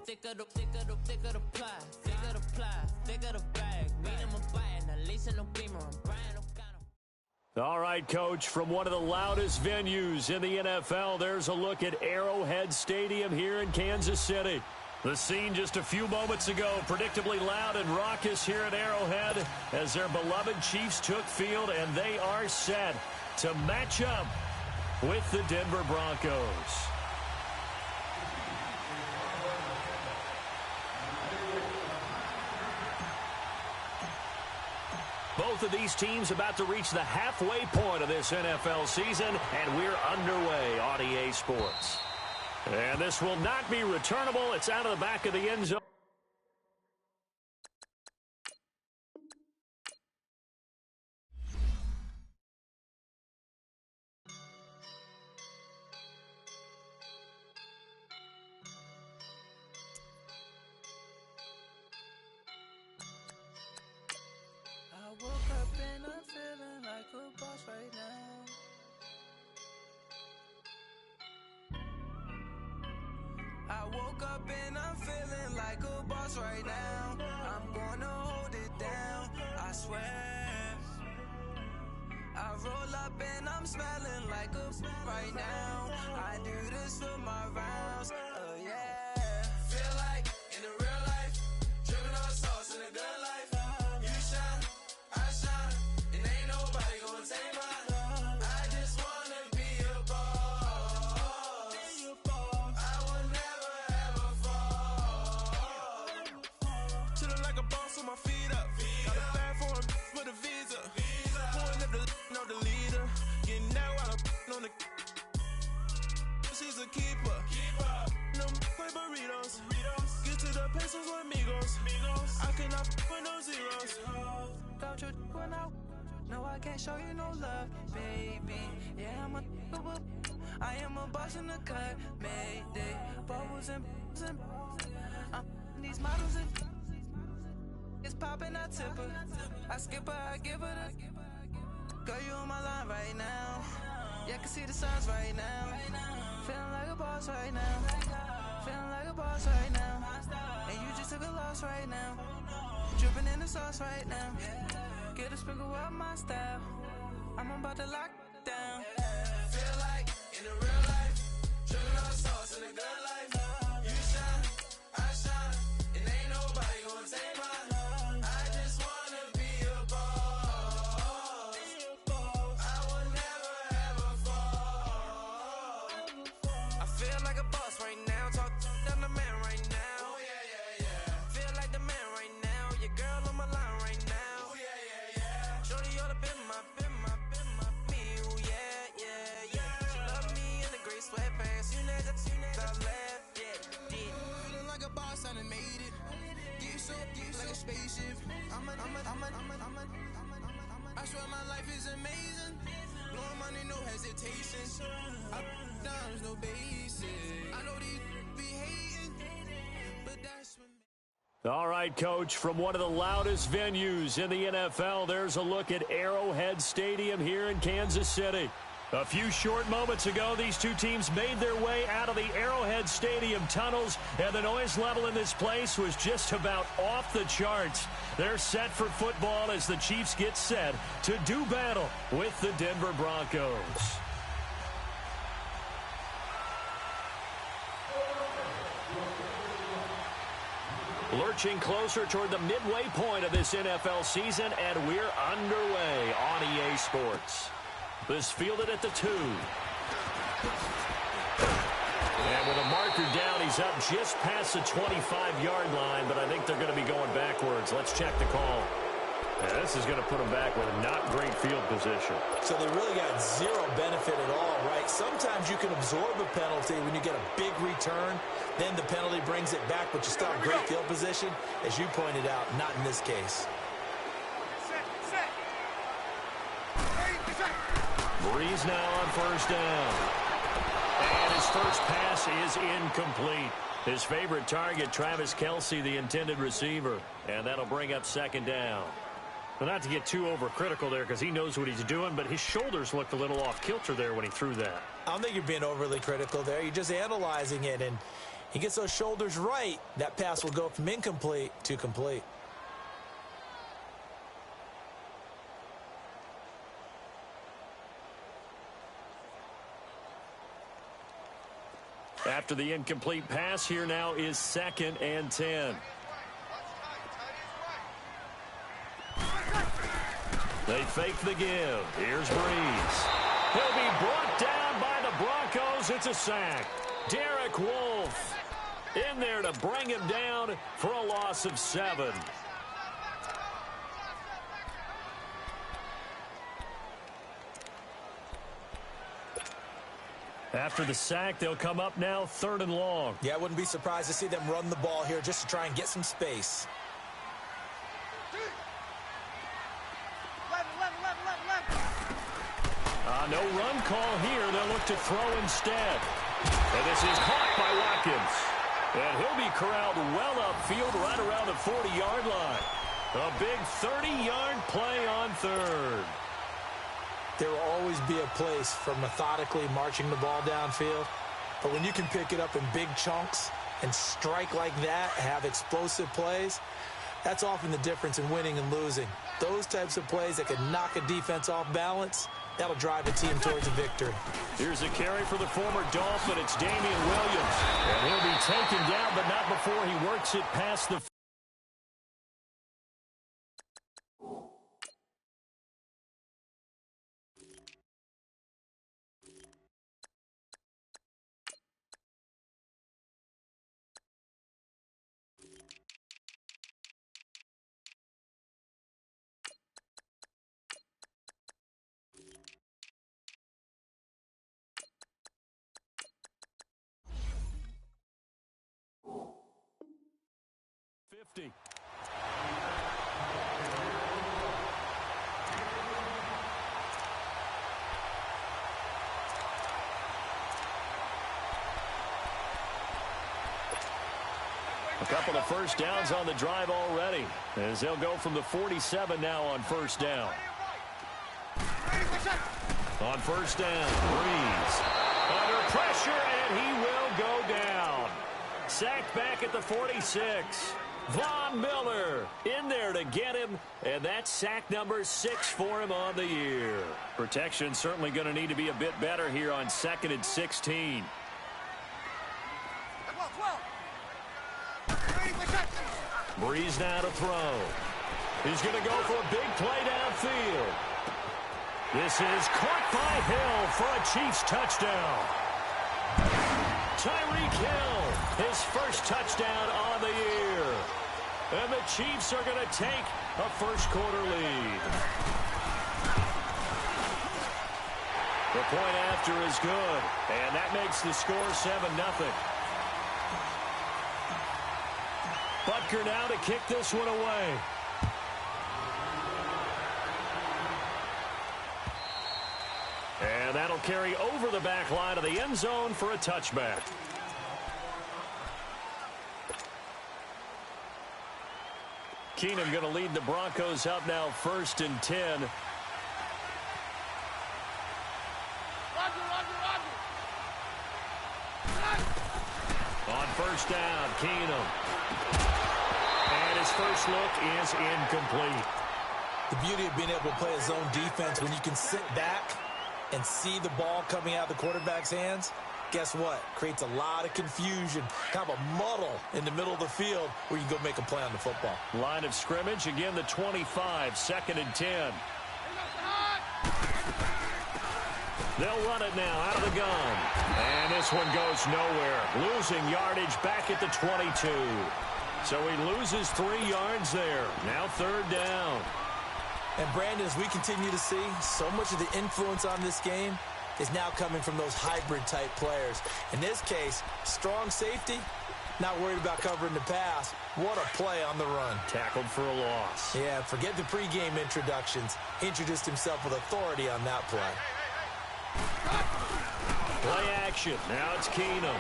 thicker the pie, thicker the ply, thicker the bag. Meet him a bite, at least in no beamer. I'm Brian O'Connor. All right, Coach, from one of the loudest venues in the NFL, there's a look at Arrowhead Stadium here in Kansas City. The scene just a few moments ago, predictably loud and raucous here at Arrowhead as their beloved Chiefs took field, and they are set to match up with the Denver Broncos. Both of these teams about to reach the halfway point of this NFL season, and we're underway on EA Sports. And this will not be returnable. It's out of the back of the end zone. I woke up and I'm feeling like a boss right now. I woke up and I'm feeling like a boss right now. I'm gonna hold it down, I swear. I roll up and I'm smelling like a right now. I do this for my rounds, yeah. Feel like in the real life, dripping on sauce in a good life. You shine, I shine, and ain't nobody gonna take mine. I just wanna be a boss. I will never ever fall. Chillin' like a boss with my feet up. Got a bag for him with a visa. Pulling up the know the leader. Getting out while I'm on the. She's a keeper. No play burritos. Get to the pesos with amigos. I cannot with no zeros. Doubt you when no, I can't show you no love, baby. Yeah, I am a boss in the cut, Mayday. Bubbles and I'm these models and it's popping, I tip her. I skip her, I give her the. Girl, you on my line right now. Yeah, I can see the signs right now. Feeling like a boss right now. Feeling like a boss right now. And you just took a loss right now. Dripping in the sauce right now. Get a sprinkle up my style. I'm about to lock down. Feel like in the real life, dripping on sauce in a good life. You shine, I shine, and ain't nobody gonna take mine. I just wanna be a boss. I will never ever fall. I feel like a boss right now. Talk down the man right now. Oh yeah. Feel like the man right now. Your girl on my line right now. Oh yeah. Shorty ought to been my me. Oh yeah. She love me in the gray sweatpants. You never I left. Yeah. Feeling like a boss, I done made it. Get so like a spaceship. I swear my life is amazing. Blowing money, no hesitation. Up, downs, no basic. I know these be hating, but that's what. All right, Coach, from one of the loudest venues in the NFL, there's a look at Arrowhead Stadium here in Kansas City. A few short moments ago, these two teams made their way out of the Arrowhead Stadium tunnels, and the noise level in this place was just about off the charts. They're set for football as the Chiefs get set to do battle with the Denver Broncos. Lurching closer toward the midway point of this NFL season, and we're underway on EA Sports. This fielded at the 2. And with a marker down, he's up just past the 25-yard line, but I think they're going to be going backwards. Let's check the call. Yeah, this is going to put them back with a not great field position. So they really got zero benefit at all, right? Sometimes you can absorb a penalty when you get a big return. Then the penalty brings it back, but you still have great field position. As you pointed out, not in this case. Breeze now on first down. And his first pass is incomplete. His favorite target, Travis Kelce, the intended receiver. And that'll bring up second down. Well, not to get too overcritical there because he knows what he's doing, but his shoulders looked a little off kilter there when he threw that. I don't think you're being overly critical there. You're just analyzing it, and He gets those shoulders right. That pass will go from incomplete to complete. After the incomplete pass, here now is 2nd and 10. They fake the give. Here's Breeze. He'll be brought down by the Broncos. It's a sack. Derek Wolfe in there to bring him down for a loss of 7. After the sack, they'll come up now 3rd and long. Yeah, I wouldn't be surprised to see them run the ball here just to try and get some space. No run call here. They'll look to throw instead. And this is caught by Watkins. And he'll be corralled well upfield right around the 40-yard line. A big 30-yard play on 3rd. There will always be a place for methodically marching the ball downfield. But when you can pick it up in big chunks and strike like that, have explosive plays, that's often the difference in winning and losing. Those types of plays that can knock a defense off balance, that'll drive a team towards a victory. Here's a carry for the former Dolphin. It's Damian Williams. And he'll be taken down, but not before he works it past the 50. A couple of first downs on the drive already, as they'll go from the 47 now on first down. On first down, Breeze under pressure, and he will go down. Sacked back at the 46. Von Miller in there to get him, and that's sack number 6 for him on the year. Protection certainly going to need to be a bit better here on 2nd and 16. Breeze now to throw. He's going to go for a big play downfield. This is caught by Hill for a Chiefs touchdown. Tyreek Hill, his first touchdown on the year. And the Chiefs are going to take a first-quarter lead. The point after is good, and that makes the score 7-0. Butker now to kick this one away. And that'll carry over the back line of the end zone for a touchback. Keenum going to lead the Broncos up now 1st and 10. On first down, Keenum. And his first look is incomplete. The beauty of being able to play a zone defense when you can sit back and see the ball coming out of the quarterback's hands, guess what? Creates a lot of confusion, kind of a muddle in the middle of the field where you can go make a play on the football. Line of scrimmage, again the 25, 2nd and 10. They'll run it now out of the gun. And this one goes nowhere. Losing yardage back at the 22. So he loses 3 yards there. Now 3rd down. And, Brandon, as we continue to see, so much of the influence on this game is now coming from those hybrid-type players. In this case, strong safety, not worried about covering the pass. What a play on the run. Tackled for a loss. Yeah, forget the pregame introductions. Introduced himself with authority on that play. Play action. Now it's Keenum.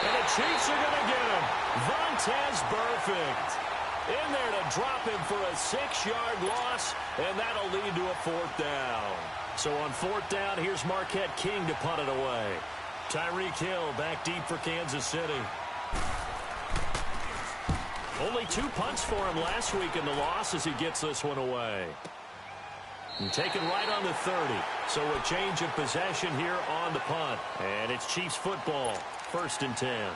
And the Chiefs are going to get him. Vontaze Burfict in there to drop him for a 6-yard loss, and that'll lead to a 4th down. So on 4th down, here's Marquette King to punt it away. Tyreek Hill back deep for Kansas City. Only 2 punts for him last week in the loss as he gets this one away. And taken right on the 30. So a change of possession here on the punt. And it's Chiefs football. 1st and 10.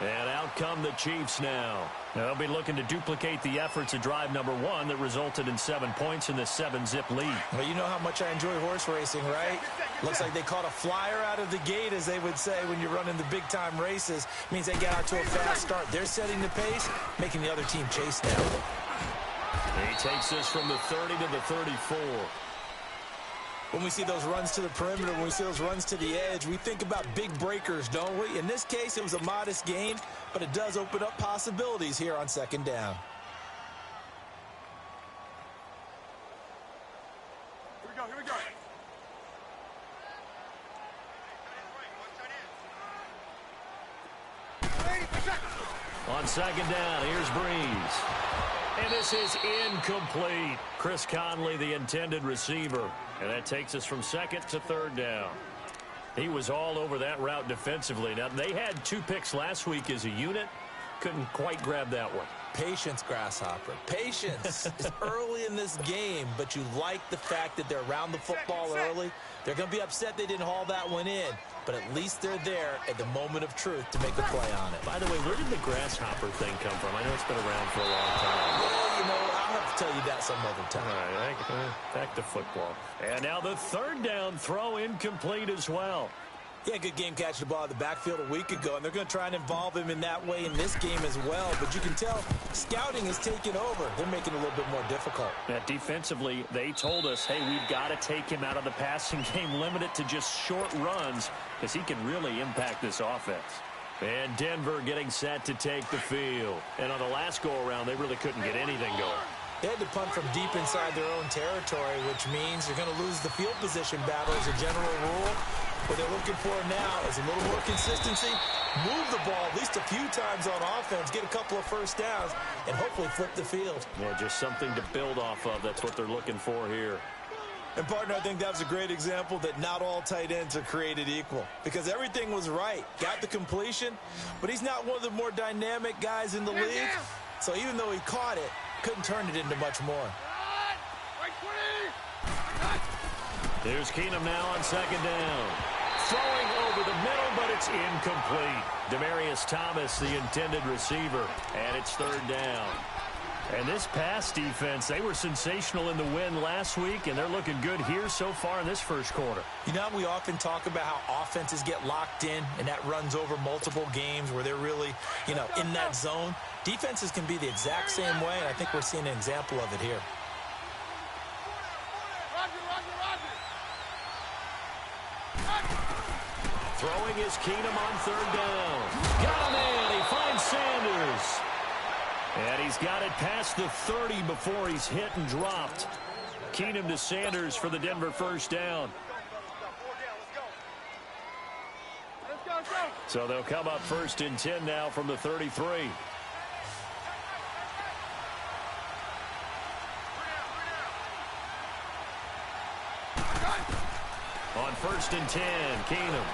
And out come the Chiefs now. They'll be looking to duplicate the efforts of drive number 1 that resulted in 7 points in this 7-zip lead. Well, you know how much I enjoy horse racing, right? Looks like they caught a flyer out of the gate, as they would say when you're running the big-time races. Means they get out to a fast start. They're setting the pace, making the other team chase now. He takes this from the 30 to the 34. When we see those runs to the perimeter, when we see those runs to the edge, we think about big breakers, don't we? In this case, it was a modest gain, but it does open up possibilities here on 2nd down. Here we go. On 2nd down, here's Breeze. And this is incomplete. Chris Conley, the intended receiver. And that takes us from 2nd to 3rd down. He was all over that route defensively. Now, they had 2 picks last week as a unit. Couldn't quite grab that one. Patience, Grasshopper. Patience. It's early in this game, but you like the fact that they're around the football early. They're going to be upset they didn't haul that one in, but at least they're there at the moment of truth to make a play on it. By the way, where did the Grasshopper thing come from? I know it's been around for a long time. Well, you know, I'll have to tell you that some other time. All right, back to football. And now the 3rd down throw incomplete as well. Yeah, good game catching the ball in the backfield a week ago, and they're going to try and involve him in that way in this game as well. But you can tell scouting is taking over. They're making it a little bit more difficult. Yeah, defensively, they told us, hey, we've got to take him out of the passing game, limit it to just short runs, because he can really impact this offense. And Denver getting set to take the field. And on the last go-around, they really couldn't get anything going. They had to punt from deep inside their own territory, which means you're going to lose the field position battle as a general rule. What they're looking for now is a little more consistency, move the ball at least a few times on offense, get a couple of 1st downs, and hopefully flip the field. Yeah, just something to build off of. That's what they're looking for here. And, partner, I think that was a great example that not all tight ends are created equal, because everything was right. Got the completion, but he's not one of the more dynamic guys in the league. So even though he caught it, couldn't turn it into much more. Here's Keenum now on 2nd down. Throwing over the middle, but it's incomplete. Demaryius Thomas, the intended receiver, and it's 3rd down. And this pass defense, they were sensational in the win last week, and they're looking good here so far in this 1st quarter. You know, we often talk about how offenses get locked in, and that runs over multiple games where they're really, you know, in that zone. Defenses can be the exact same way, and I think we're seeing an example of it here. Throwing is Keenum on 3rd down. Got him in. He finds Sanders. And he's got it past the 30 before he's hit and dropped. Keenum to Sanders for the Denver 1st down. So they'll come up 1st and 10 now from the 33. On 1st and 10, Keenum.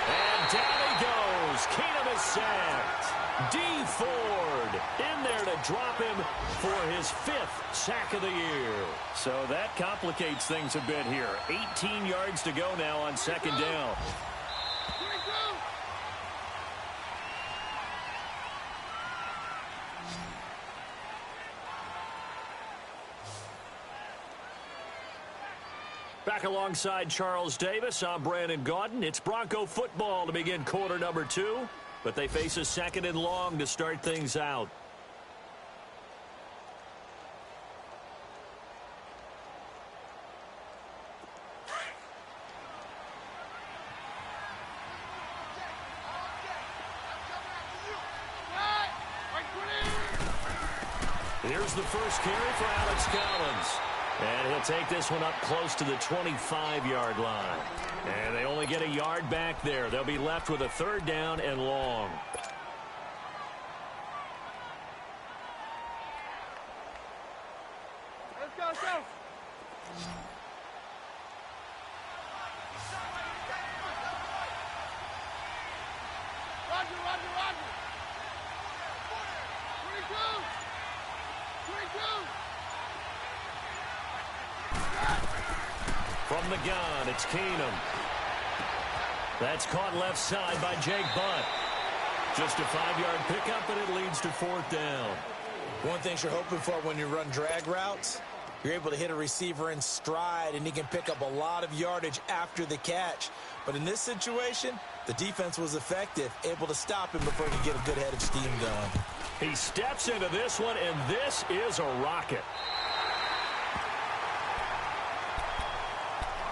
And down he goes. Keenum is sacked. D. Ford in there to drop him for his 5th sack of the year. So that complicates things a bit here. 18 yards to go now on 2nd down. Back alongside Charles Davis, I'm Brandon Gaudin. It's Bronco football to begin quarter number 2, but they face a 2nd and long to start things out. Here's the first carry for Alex Collins. And he'll take this one up close to the 25-yard line. And they only get a yard back there. They'll be left with a 3rd down and long. Let's go, let's go. From the gun, it's Keenum. That's caught left side by Jake Butt. Just a 5-yard pickup, and it leads to 4th down. One thing you're hoping for when you run drag routes, you're able to hit a receiver in stride, and he can pick up a lot of yardage after the catch. But in this situation, the defense was effective, able to stop him before he could get a good head of steam going. He steps into this one, and this is a rocket.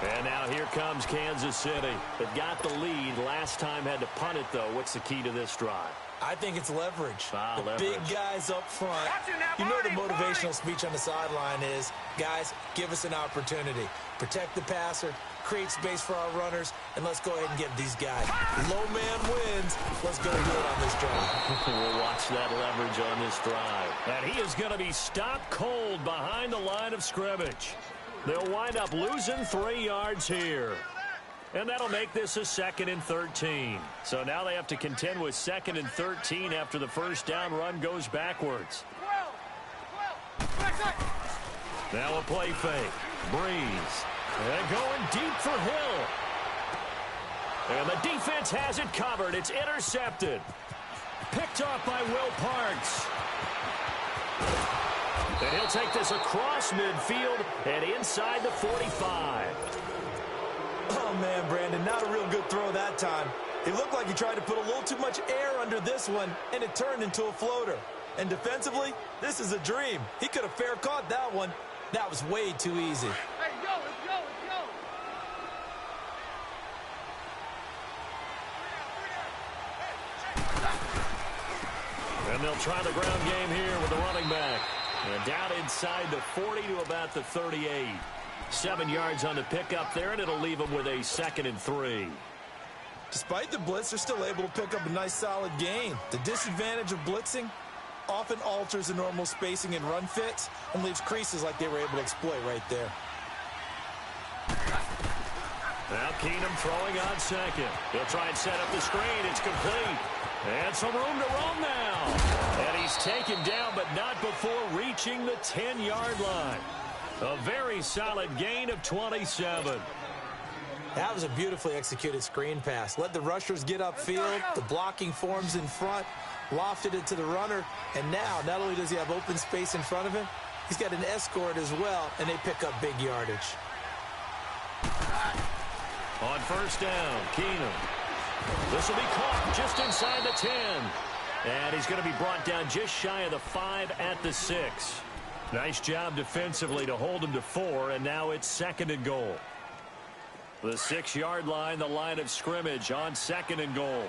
And now here comes Kansas City. They've got the lead. Last time had to punt it, though. What's the key to this drive? I think it's leverage. The leverage. Big guys up front. You know the motivational speech on the sideline is, guys, give us an opportunity. Protect the passer, create space for our runners, and let's go ahead and get these guys. Low man wins. Let's go do it on this drive. We'll watch that leverage on this drive. And he is going to be stopped cold behind the line of scrimmage. They'll wind up losing 3 yards here. And that'll make this a 2nd and 13. So now they have to contend with 2nd and 13 after the first down run goes backwards. Now a play fake. Breeze. And going deep for Hill. And the defense has it covered. It's intercepted. Picked off by Will Parks. And he'll take this across midfield and inside the 45. Oh, man, Brandon, not a real good throw that time. It looked like he tried to put a little too much air under this one, and it turned into a floater. And defensively, this is a dream. He could have fair caught that one. That was way too easy. Hey, let's go. And they'll try the ground game here with the running back. And down inside the 40 to about the 38. 7 yards on the pickup there, and it'll leave them with a 2nd and 3. Despite the blitz, they're still able to pick up a nice solid gain. The disadvantage of blitzing often alters the normal spacing and run fits and leaves creases like they were able to exploit right there. Now Keenum throwing on 2nd. He'll try and set up the screen. It's complete. And some room to roam now. And he's taken down, but not before reaching the 10-yard line. A very solid gain of 27. That was a beautifully executed screen pass. Let the rushers get upfield. The blocking forms in front. Lofted it to the runner. And now, not only does he have open space in front of him, he's got an escort as well, and they pick up big yardage. On first down, Keenum. This will be caught just inside the 10. And he's going to be brought down just shy of the 5 at the 6. Nice job defensively to hold him to 4, and now it's 2nd and goal. The 6-yard line, the line of scrimmage on 2nd and goal.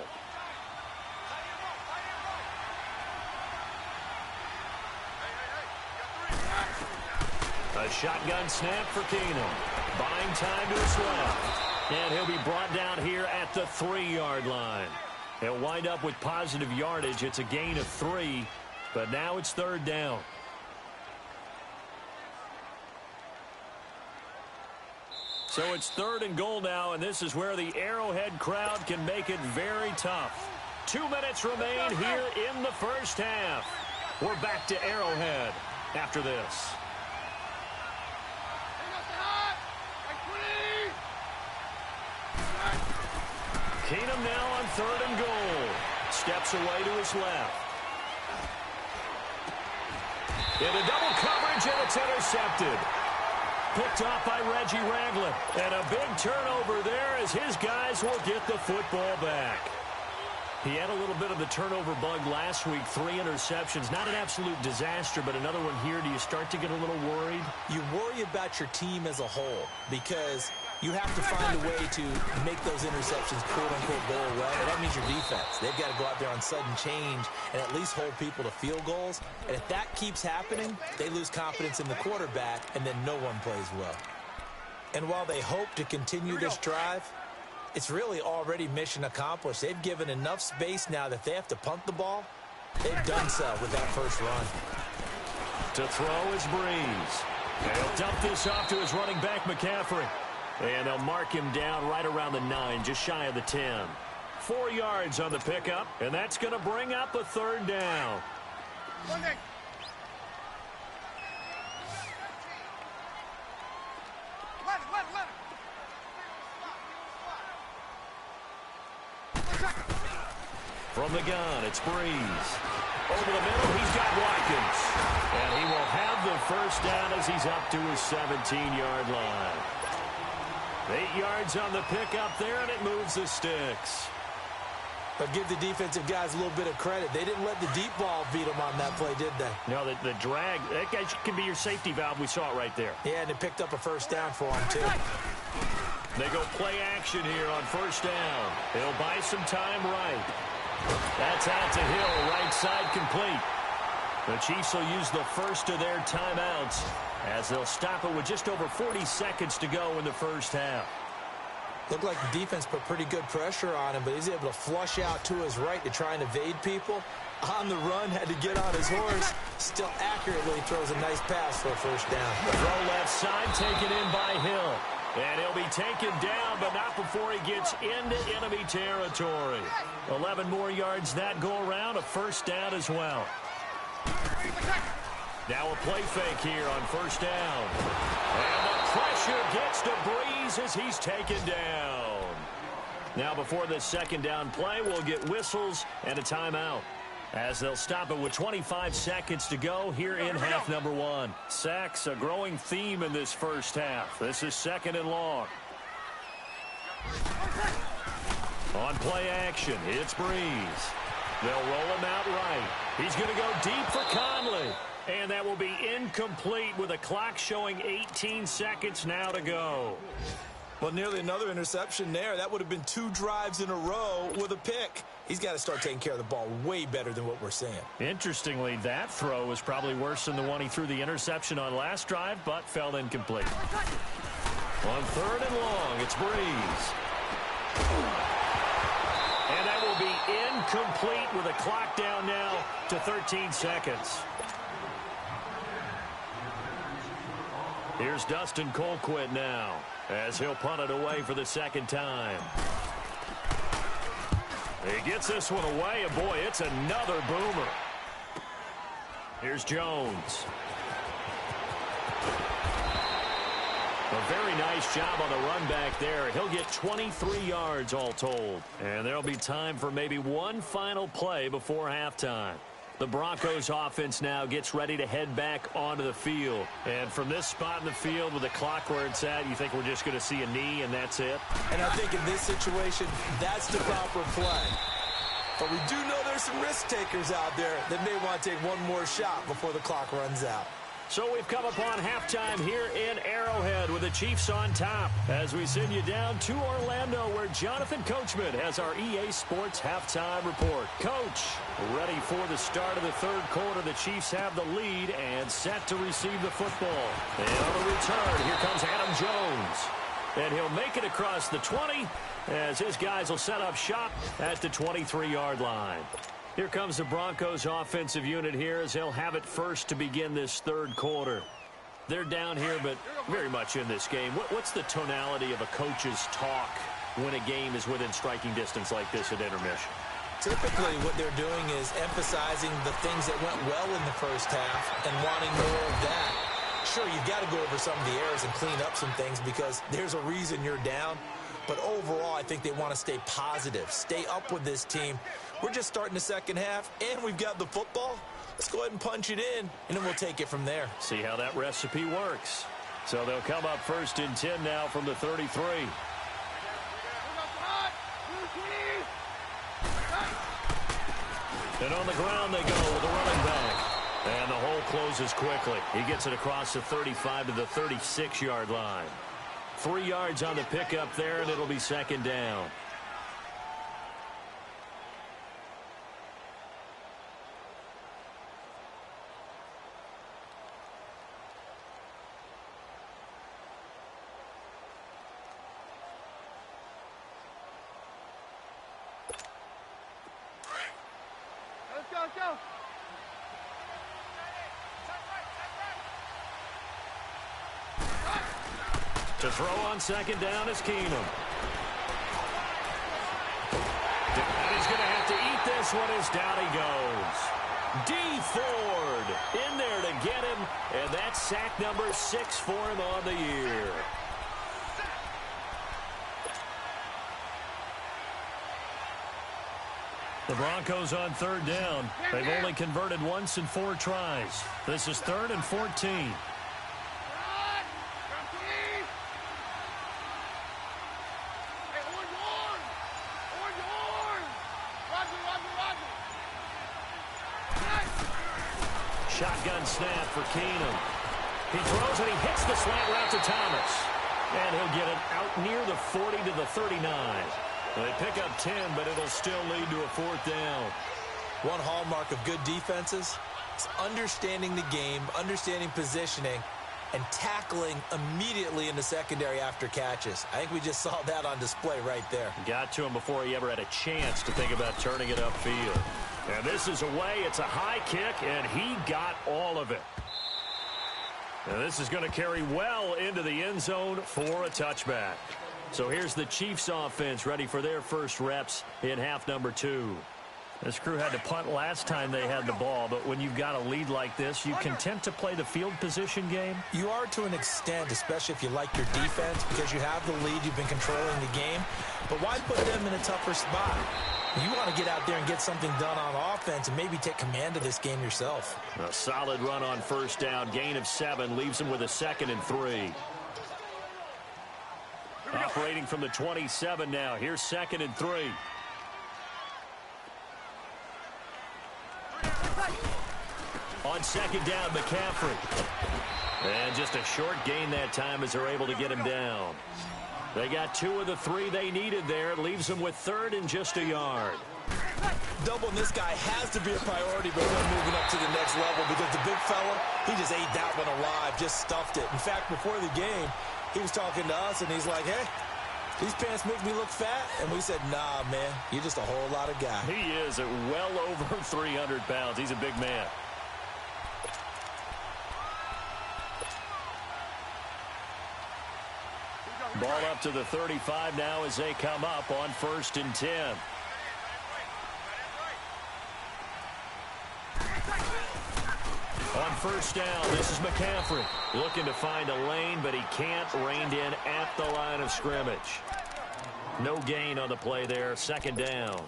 A shotgun snap for Keenum. Buying time to his left. And he'll be brought down here at the 3-yard line. He'll wind up with positive yardage. It's a gain of 3, but now it's 3rd down. So it's 3rd and goal now, and this is where the Arrowhead crowd can make it very tough. 2 minutes remain here in the first half. We're back to Arrowhead after this. Keenum now on 3rd and goal. Steps away to his left. Into double coverage, and it's intercepted. Picked off by Reggie Ragland. And a big turnover there as his guys will get the football back. He had a little bit of the turnover bug last week. 3 interceptions. Not an absolute disaster, but another one here. Do you start to get a little worried? You worry about your team as a whole because you have to find a way to make those interceptions quote-unquote go away. And that means your defense. They've got to go out there on sudden change and at least hold people to field goals. And if that keeps happening, they lose confidence in the quarterback, and then no one plays well. And while they hope to continue this drive, it's really already mission accomplished. They've given enough space now that they have to punt the ball. They've done so with that first run. To throw is Breeze. And he'll dump this off to his running back, McCaffrey. And they'll mark him down right around the 9, just shy of the 10. 4 yards on the pickup, and that's going to bring up a third down. From the gun, it's Breeze. Over the middle, he's got Watkins. And he will have the first down as he's up to his 17-yard line. 8 yards on the pickup there, and it moves the sticks. But give the defensive guys a little bit of credit. They didn't let the deep ball beat them on that play, did they? No, the drag, that guy can be your safety valve. We saw it right there. Yeah, and they picked up a first down for him, too. They go play action here on first down. He'll buy some time right. That's out to Hill, right side complete. The Chiefs will use the first of their timeouts as they'll stop it with just over 40 seconds to go in the first half. Looked like the defense put pretty good pressure on him, but he's able to flush out to his right to try and evade people. On the run, had to get on his horse. Still accurately throws a nice pass for a first down. Throw left side, taken in by Hill. And he'll be taken down, but not before he gets into enemy territory. 11 more yards that go around, a first down as well. Now a play fake here on first down. And the pressure gets to Breeze as he's taken down. Now before this second down play, we'll get whistles and a timeout, as they'll stop it with 25 seconds to go here in half number 1. Sacks, a growing theme in this first half. This is second and long. On play action, it's Breeze. They'll roll him out right. He's going to go deep for Conley. And that will be incomplete with a clock showing 18 seconds now to go. Well, nearly another interception there. That would have been 2 drives in a row with a pick. He's got to start taking care of the ball way better than what we're seeing. Interestingly, that throw was probably worse than the one he threw the interception on last drive, but fell incomplete. On third and long, it's Breeze. And that will be incomplete with a clock down now to 13 seconds. Here's Dustin Colquitt now, as he'll punt it away for the second time. He gets this one away, and boy, it's another boomer. Here's Jones. A very nice job on the run back there. He'll get 23 yards all told. And there'll be time for maybe one final play before halftime. The Broncos offense now gets ready to head back onto the field. And from this spot in the field with the clock where it's at, you think we're just going to see a knee and that's it? And I think in this situation, that's the proper play. But we do know there's some risk takers out there that may want to take one more shot before the clock runs out. So we've come upon halftime here in Arrowhead with the Chiefs on top as we send you down to Orlando where Jonathan Coachman has our EA Sports halftime report. Coach, ready for the start of the third quarter. The Chiefs have the lead and set to receive the football. And on the return, here comes Adam Jones. And he'll make it across the 20 as his guys will set up shop at the 23-yard line. Here comes the Broncos offensive unit here as they'll have it first to begin this third quarter. They're down here, but very much in this game. What's the tonality of a coach's talk when a game is within striking distance like this at intermission? Typically, what they're doing is emphasizing the things that went well in the first half and wanting more of that. Sure, you've got to go over some of the errors and clean up some things because there's a reason you're down. But overall, I think they want to stay positive, stay up with this team. We're just starting the second half, and we've got the football. Let's go ahead and punch it in, and then we'll take it from there. See how that recipe works. So they'll come up first and 10 now from the 33. And on the ground they go with the running back. And the hole closes quickly. He gets it across the 35 to the 36-yard line. 3 yards on the pickup there, and it'll be second down. Let's go. To throw on second down is Keenum. And he's going to have to eat this one as down he goes. D. Ford in there to get him, and that's sack number 6 for him on the year. The Broncos on third down. They've only converted once in 4 tries. This is 3rd and 14. Shotgun snap for Keenum. He throws and he hits the slant route to Thomas. And he'll get it out near the 40 to the 39. They pick up 10, but it'll still lead to a 4th down. One hallmark of good defenses is understanding the game, understanding positioning, and tackling immediately in the secondary after catches. I think we just saw that on display right there. Got to him before he ever had a chance to think about turning it upfield. And this is away. It's a high kick, and he got all of it. And this is going to carry well into the end zone for a touchback. So here's the Chiefs offense ready for their first reps in half number 2. This crew had to punt last time they had the ball, but when you've got a lead like this, you can tend to play the field position game. You are to an extent, especially if you like your defense, because you have the lead, you've been controlling the game. But why put them in a tougher spot? You want to get out there and get something done on offense and maybe take command of this game yourself. A solid run on first down, gain of 7, leaves him with a 2nd and 3. Operating from the 27 now. Here's 2nd and 3. On 2nd down, McCaffrey. And just a short gain that time as they're able to get him down. They got 2 of the 3 they needed there. It leaves them with 3rd and just a yard. Doubling this guy has to be a priority before moving up to the next level, because the big fella, he just ate that one alive, just stuffed it. In fact, before the game, he was talking to us, and he's like, hey, these pants make me look fat. And we said, nah, man, you're just a whole lot of guy. He is at well over 300 pounds. He's a big man. Ball up to the 35 now as they come up on 1st and 10. On 1st down, this is McCaffrey. Looking to find a lane, but he can't. Reined in at the line of scrimmage. No gain on the play there. 2nd down.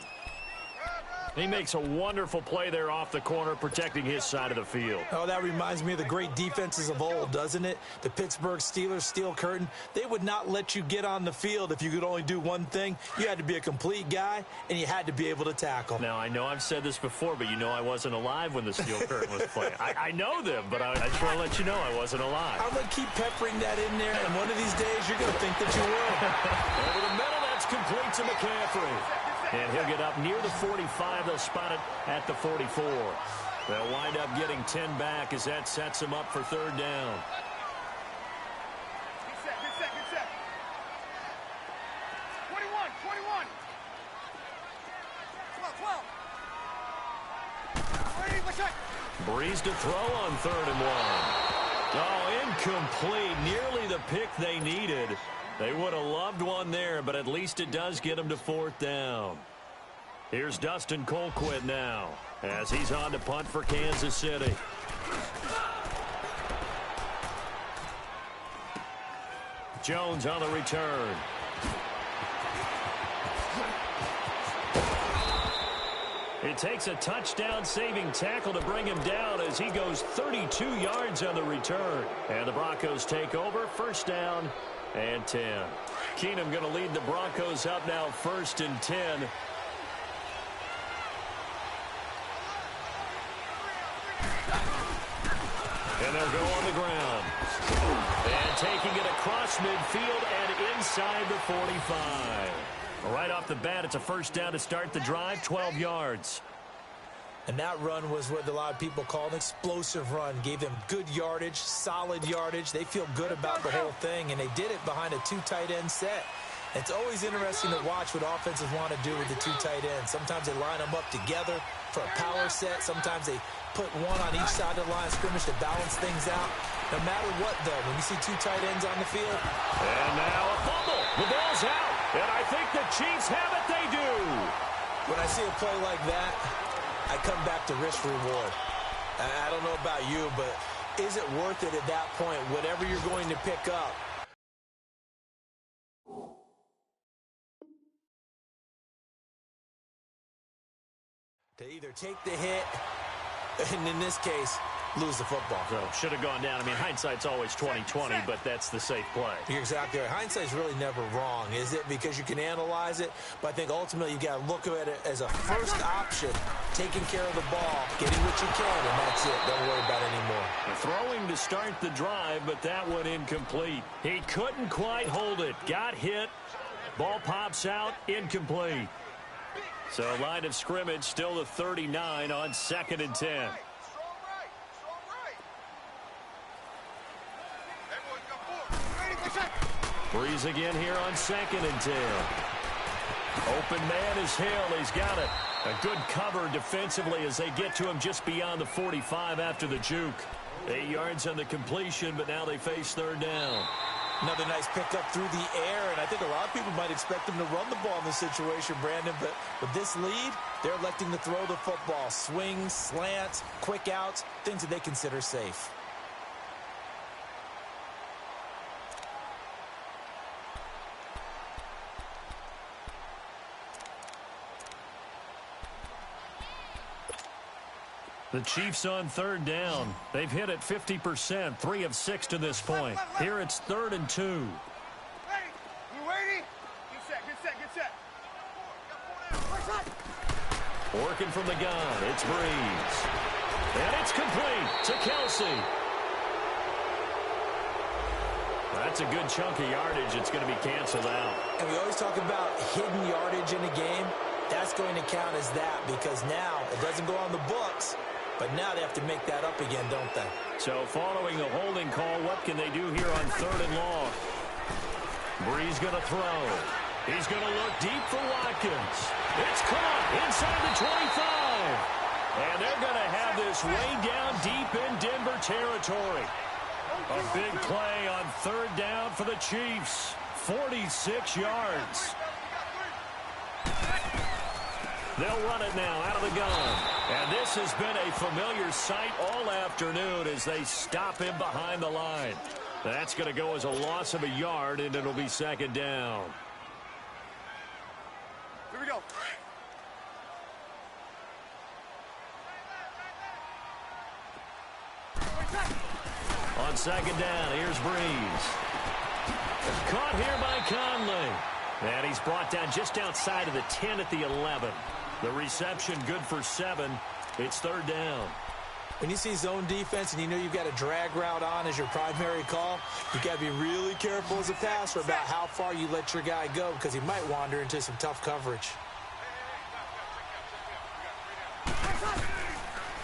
He makes a wonderful play there off the corner, protecting his side of the field. Oh, that reminds me of the great defenses of old, doesn't it? The Pittsburgh Steelers, Steel Curtain. They would not let you get on the field if you could only do one thing. You had to be a complete guy, and you had to be able to tackle. Now, I know I've said this before, but you know I wasn't alive when the Steel Curtain was playing. I know them, but I just want to let you know I wasn't alive. I'm going to keep peppering that in there, and one of these days you're going to think that you will. Over the middle, that's complete to McCaffrey. And he'll get up near the 45. They'll spot it at the 44. They'll wind up getting 10 back as that sets him up for 3rd down. Good set. 21. 12. Breeze to throw on 3rd and 1. Oh, incomplete. Nearly the pick they needed. They would have loved one there, but at least it does get him to 4th down. Here's Dustin Colquitt now as he's on to punt for Kansas City. Jones on the return. It takes a touchdown-saving tackle to bring him down as he goes 32 yards on the return. And the Broncos take over. 1st down and 10. Keenum going to lead the Broncos up now 1st and 10. And they'll go on the ground. And taking it across midfield and inside the 45. Right off the bat, it's a 1st down to start the drive, 12 yards. And that run was what a lot of people call an explosive run. Gave them good yardage, solid yardage. They feel good about the whole thing, and they did it behind a 2 tight end set. It's always interesting to watch what offenses want to do with the 2 tight ends. Sometimes they line them up together for a power set. Sometimes they put one on each side of the line of scrimmage to balance things out. No matter what, though, when you see 2 tight ends on the field. And now a fumble. The ball's out. And I think the Chiefs have it. They do. When I see a play like that, I come back to risk-reward. I don't know about you, but is it worth it at that point, whatever you're going to pick up? To either take the hit, and in this case, lose the football. So should have gone down. I mean, hindsight's always 20/20, but that's the safe play. You're exactly right. Hindsight's really never wrong, is it? Because you can analyze it, but I think ultimately you got to look at it as a first option, taking care of the ball, getting what you can, and that's it. Don't worry about it anymore. Throwing to start the drive, but that one incomplete. He couldn't quite hold it. Got hit. Ball pops out. Incomplete. So line of scrimmage still the 39 on 2nd and 10. Breeze again here on 2nd and 10. Open man is Hill. He's got it. A good cover defensively as they get to him just beyond the 45 after the juke. 8 yards on the completion, but now they face 3rd down. Another nice pickup through the air, and I think a lot of people might expect them to run the ball in this situation, Brandon, but with this lead, they're electing to throw the football. Swings, slants, quick outs, things that they consider safe. The Chiefs on 3rd down. They've hit it 50%, 3 of 6 to this point. Here it's 3rd and 2. Ready? You ready? Get set. Working from the gun, it's Breeze. And it's complete to Kelsey. That's a good chunk of yardage. It's going to be canceled out. And we always talk about hidden yardage in a game. That's going to count as that because now it doesn't go on the books. But now they have to make that up again, don't they? So following a holding call, what can they do here on 3rd and long? Breeze going to throw. He's going to look deep for Watkins. It's caught inside the 25. And they're going to have this way down deep in Denver territory. A big play on 3rd down for the Chiefs. 46 yards. They'll run it now out of the gun. And this has been a familiar sight all afternoon as they stop him behind the line. That's going to go as a loss of a yard, and it'll be 2nd down. Here we go. On 2nd down, here's Breeze. Caught here by Conley. And he's brought down just outside of the 10 at the 11. The reception good for 7. It's 3rd down. When you see zone defense and you know you've got a drag route on as your primary call, you've got to be really careful as a passer about how far you let your guy go because he might wander into some tough coverage.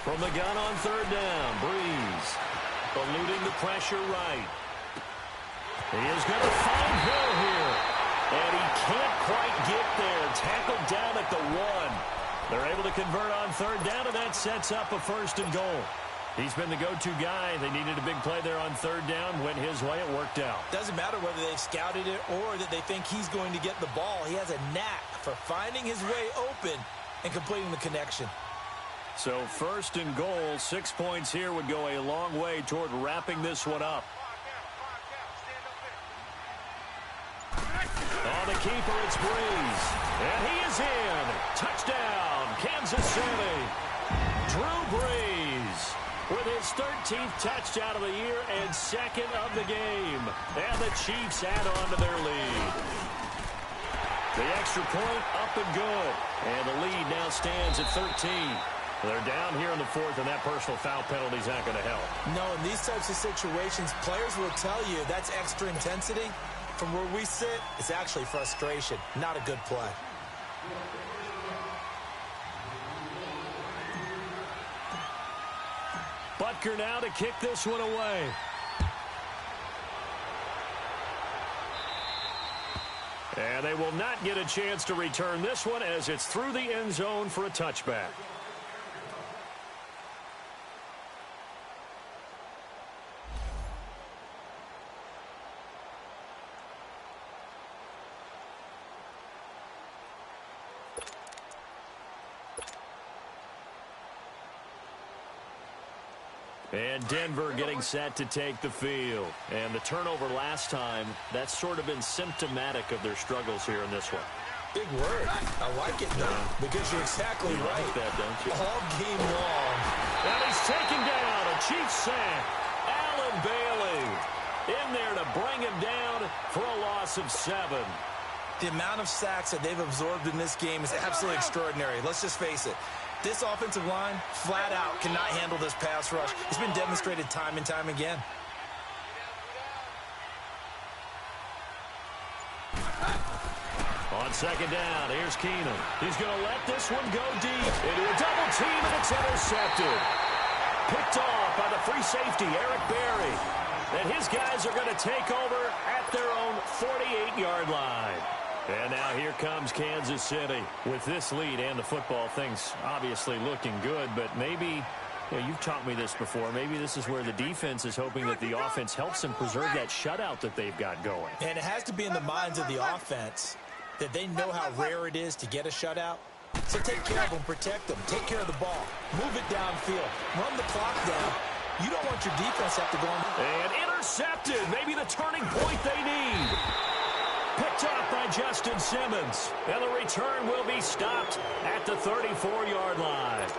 From the gun on 3rd down, Breeze eluding the pressure right. He is going to find Hill here. And he can't quite get there. Tackled down at the 1. They're able to convert on 3rd down, and that sets up a 1st and goal. He's been the go-to guy. They needed a big play there on 3rd down. Went his way. It worked out. Doesn't matter whether they've scouted it or that they think he's going to get the ball. He has a knack for finding his way open and completing the connection. So 1st and goal, 6 points here would go a long way toward wrapping this one up. On the keeper, it's Breeze. And he is in. Touchdown, Kansas City. Drew Brees with his 13th touchdown of the year and 2nd of the game. And the Chiefs add on to their lead. The extra point up and good. And the lead now stands at 13. They're down here in the 4th, and that personal foul penalty is not going to help. No, in these types of situations, players will tell you that's extra intensity. From where we sit, it's actually frustration, not a good play. Butker now to kick this one away. And they will not get a chance to return this one as it's through the end zone for a touchback. And Denver getting set to take the field. And the turnover last time, that's sort of been symptomatic of their struggles here in this one. Big word. I like it, though, because you're exactly right. Like that, don't you? All game long. And he's taken down a Chiefs sack. Allen Bailey in there to bring him down for a loss of 7. The amount of sacks that they've absorbed in this game is absolutely extraordinary. Let's just face it. This offensive line, flat out, cannot handle this pass rush. It's been demonstrated time and time again. On second down, here's Keenum. He's going to let this one go deep into a double team, and it's intercepted. Picked off by the free safety, Eric Berry. And his guys are going to take over at their own 48-yard line. And now here comes Kansas City. With this lead and the football, things obviously looking good, but maybe, you've taught me this before, maybe this is where the defense is hoping that the offense helps them preserve that shutout that they've got going. And it has to be in the minds of the offense that they know how rare it is to get a shutout. So take care of them, protect them, take care of the ball, move it downfield, run the clock down. You don't want your defense to have to go on. And intercepted, maybe the turning point they need. Picked off by Justin Simmons. And the return will be stopped at the 34-yard line.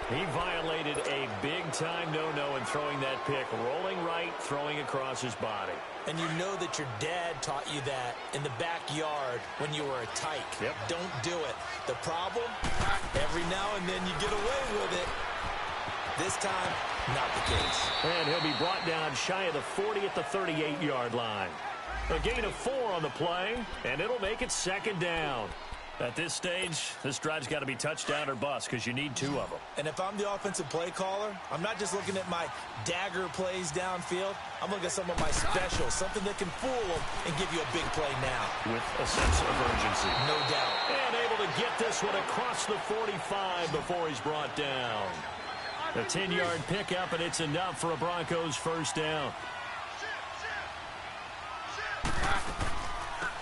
He violated a big-time no-no in throwing that pick. Rolling right, throwing across his body. And you know that your dad taught you that in the backyard when you were a tyke. Yep. Don't do it. The problem, every now and then you get away with it. This time, not the case. And he'll be brought down shy of the 40 at the 38-yard line. A gain of 4 on the play, and it'll make it second down. At this stage, this drive's got to be touchdown or bust because you need 2 of them. And if I'm the offensive play caller, I'm not just looking at my dagger plays downfield. I'm looking at some of my specials, something that can fool them and give you a big play now. With a sense of urgency. No doubt. And able to get this one across the 45 before he's brought down. A 10-yard pickup, and it's enough for a Broncos first down.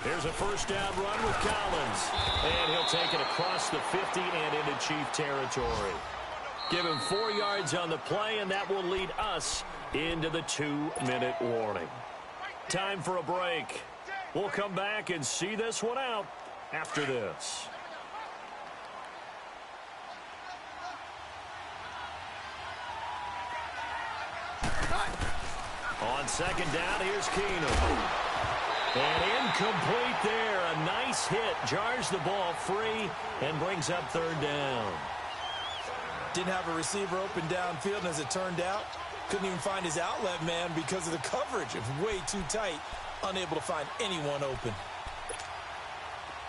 Here's a first down run with Collins. And he'll take it across the 50 and into Chief territory. Give him 4 yards on the play, and that will lead us into the 2-minute warning. Time for a break. We'll come back and see this one out after this. On second down, here's Keenum. And incomplete there. A nice hit. Jars the ball free and brings up third down. Didn't have a receiver open downfield, and as it turned out, couldn't even find his outlet man because of the coverage. It was way too tight. Unable to find anyone open.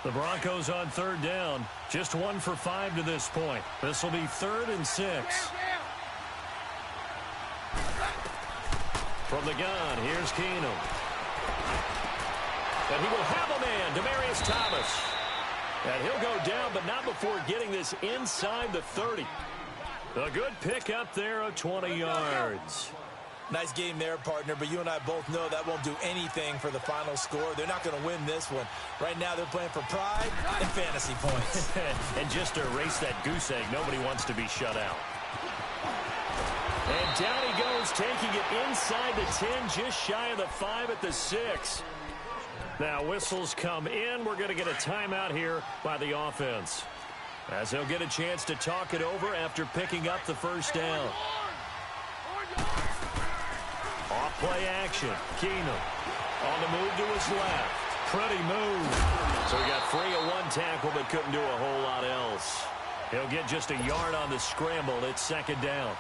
The Broncos on third down. Just 1 for 5 to this point. This will be 3rd and 6. From the gun, here's Keenum. And he will have a man, Demaryius Thomas. And he'll go down, but not before getting this inside the 30. A good pickup there of 20 yards. Nice game there, partner, but you and I both know that won't do anything for the final score. They're not going to win this one. Right now they're playing for pride and fantasy points. And just to erase that goose egg, nobody wants to be shut out. And down he goes, taking it inside the 10, just shy of the 5 at the 6. Now whistles come in. We're going to get a timeout here by the offense, as they'll get a chance to talk it over after picking up the first down. Off play action. Keenum on the move to his left. Pretty move. So he got free of 1 tackle but couldn't do a whole lot else. He'll get just a yard on the scramble. It's second down.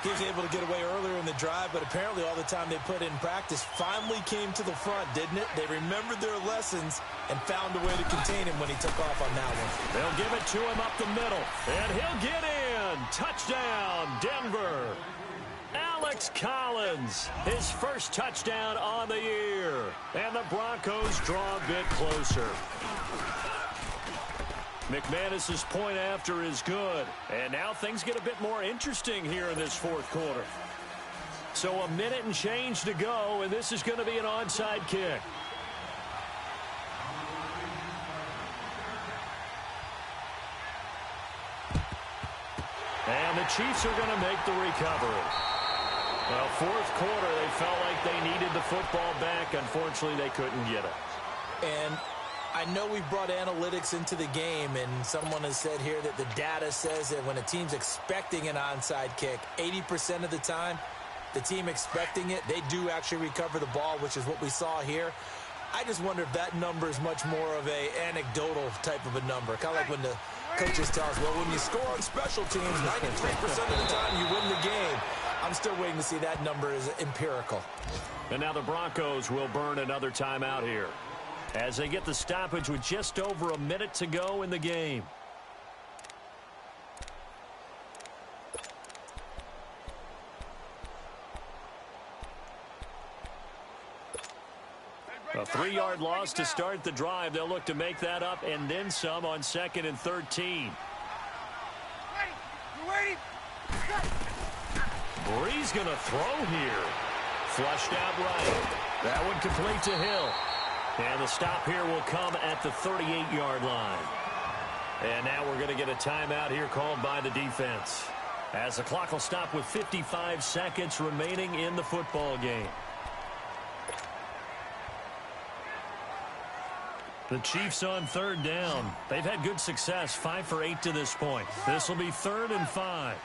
He was able to get away earlier in the drive, but apparently all the time they put in practice finally came to the front, didn't it? They remembered their lessons and found a way to contain him when he took off on that one. They'll give it to him up the middle, and he'll get in. Touchdown, Denver. Alex Collins, his first touchdown on the year. And the Broncos draw a bit closer. McManus's point after is good. And now things get a bit more interesting here in this fourth quarter. So a minute and change to go, and this is going to be an onside kick. And the Chiefs are going to make the recovery. Well, fourth quarter, they felt like they needed the football back. Unfortunately, they couldn't get it. And I know we've brought analytics into the game, and someone has said here that the data says that when a team's expecting an onside kick, 80% of the time, the team expecting it, they do actually recover the ball, which is what we saw here. I just wonder if that number is much more of a anecdotal type of a number. Kind of like when the coaches tell us, well, when you score on special teams, 93% of the time you win the game. I'm still waiting to see that number is empirical. And now the Broncos will burn another timeout here as they get the stoppage with just over a minute to go in the game. A 3-yard loss to start the drive. They'll look to make that up and then some on 2nd and 13. Brees going to throw here. Flushed out right. That one complete to Hill. And the stop here will come at the 38-yard line. And now we're going to get a timeout here called by the defense, as the clock will stop with 55 seconds remaining in the football game. The Chiefs on 3rd down. They've had good success, 5 for 8 to this point. This will be 3rd and 5.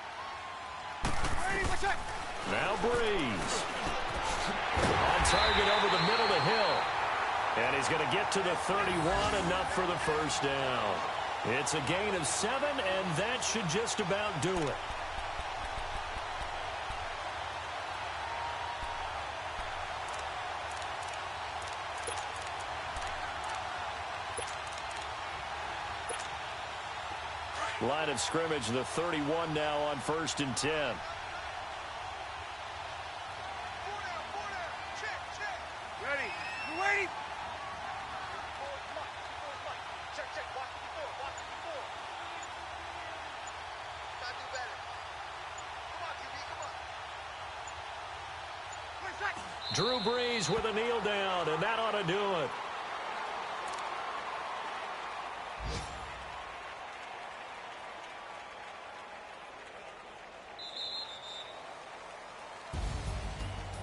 Now Brees. On target over the middle to Hill. And he's going to get to the 31, enough for the first down. It's a gain of 7, and that should just about do it. Line of scrimmage, the 31 now on 1st and 10. Ready. You ready? Drew Brees with a kneel down, and that ought to do it.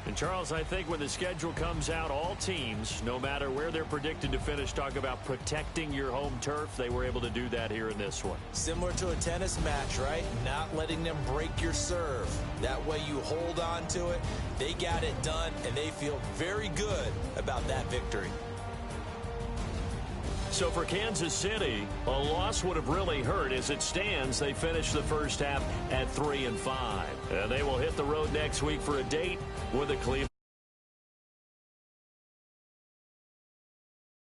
And Charles, I think when the schedule comes out, all teams, no matter where they're predicted to finish, talk about protecting your home turf. They were able to do that here in this one. Similar to a tennis match, right? Not letting them break your serve. That way you hold on to it. They got it done, and they feel very good about that victory. So for Kansas City, a loss would have really hurt. As it stands, they finished the first half at 3 and 5. They will hit the road next week for a date with the Cleveland.